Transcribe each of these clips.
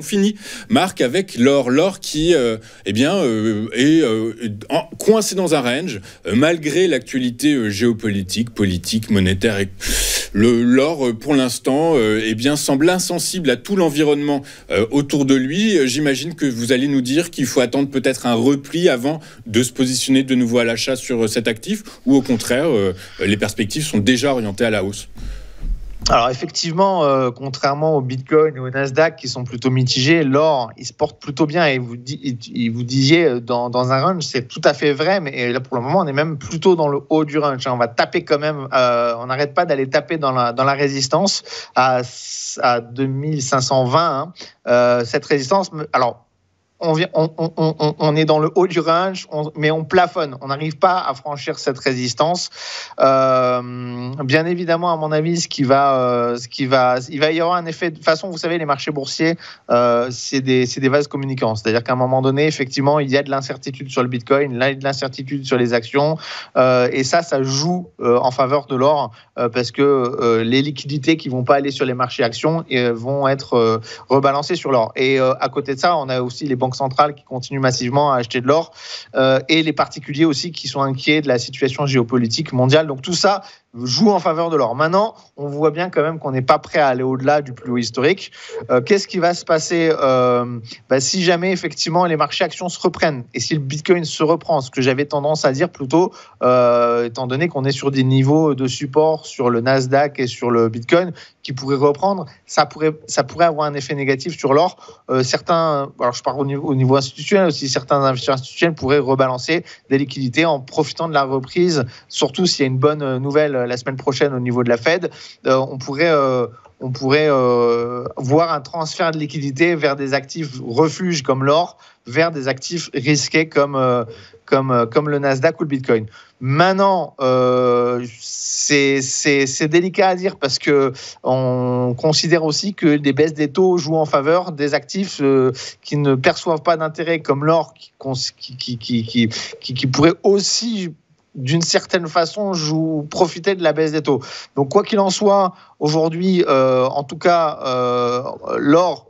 fini, Marc, avec l'or qui est coincé dans un range, malgré l'actualité géopolitique, politique, monétaire. L'or, pour l'instant, semble insensible à tout l'environnement autour de lui. J'imagine que vous allez nous dire qu'il faut attendre peut-être un repli avant de se positionner de nouveau à l'achat sur cet actif, ou au contraire, les perspectives sont déjà orientées à la hausse. Alors effectivement, contrairement au Bitcoin et au Nasdaq qui sont plutôt mitigés, l'or, il se porte plutôt bien. Et vous disiez dans un range, c'est tout à fait vrai, mais là pour le moment, on est même plutôt dans le haut du range. On va taper quand même, on n'arrête pas d'aller taper dans la résistance à 2520. Cette résistance, alors on est dans le haut du range, mais on plafonne. On n'arrive pas à franchir cette résistance. Bien évidemment, à mon avis, il va y avoir un effet. De toute façon, vous savez, les marchés boursiers, c'est des vases communicants. C'est-à-dire qu'à un moment donné, effectivement, il y a de l'incertitude sur le Bitcoin, là, il y a de l'incertitude sur les actions, et ça joue en faveur de l'or, parce que les liquidités qui vont pas aller sur les marchés actions vont être rebalancées sur l'or. Et à côté de ça, on a aussi les banques centrales qui continuent massivement à acheter de l'or, et les particuliers aussi qui sont inquiets de la situation géopolitique mondiale. Donc tout ça joue en faveur de l'or. Maintenant, on voit bien quand même qu'on n'est pas prêt à aller au-delà du plus haut historique. Qu'est-ce qui va se passer si jamais effectivement les marchés actions se reprennent et si le Bitcoin se reprend, ce que j'avais tendance à dire plutôt, étant donné qu'on est sur des niveaux de support sur le Nasdaq et sur le Bitcoin qui pourraient reprendre, ça pourrait avoir un effet négatif sur l'or. Certains, alors je parle au niveau institutionnel aussi, certains investisseurs institutionnels pourraient rebalancer des liquidités en profitant de la reprise, surtout s'il y a une bonne nouvelle la semaine prochaine au niveau de la Fed. On pourrait voir un transfert de liquidités vers des actifs refuges comme l'or, vers des actifs risqués comme le Nasdaq ou le Bitcoin. Maintenant, c'est délicat à dire parce que on considère aussi que des baisses des taux jouent en faveur des actifs qui ne perçoivent pas d'intérêt comme l'or, qui pourraient aussi d'une certaine façon profiter de la baisse des taux. Donc quoi qu'il en soit, aujourd'hui, en tout cas, l'or,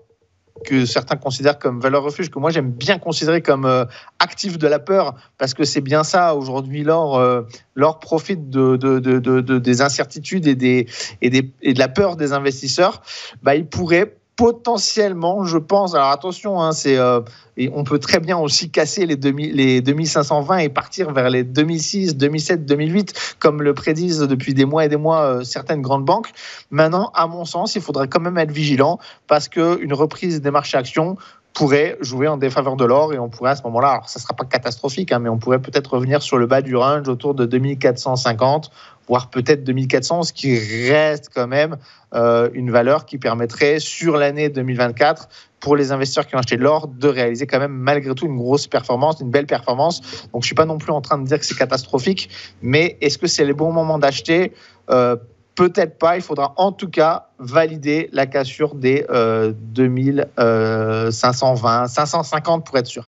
que certains considèrent comme valeur refuge, que moi j'aime bien considérer comme actif de la peur, parce que c'est bien ça aujourd'hui. L'or profite des incertitudes et de la peur des investisseurs. Il pourrait potentiellement, je pense, alors attention, et on peut très bien aussi casser les 2520 et partir vers les 2006, 2007, 2008, comme le prédisent depuis des mois et des mois certaines grandes banques. Maintenant, à mon sens, il faudrait quand même être vigilant, parce qu'une reprise des marchés actions pourrait jouer en défaveur de l'or, et on pourrait à ce moment-là, alors ça ne sera pas catastrophique, mais on pourrait peut-être revenir sur le bas du range autour de 2450, voire peut-être 2400, ce qui reste quand même une valeur qui permettrait sur l'année 2024 pour les investisseurs qui ont acheté de l'or de réaliser quand même malgré tout une grosse performance, une belle performance. Donc je ne suis pas non plus en train de dire que c'est catastrophique, mais est-ce que c'est le bon moment d'acheter ? Peut-être pas. Il faudra en tout cas valider la cassure des 2520, 550 pour être sûr.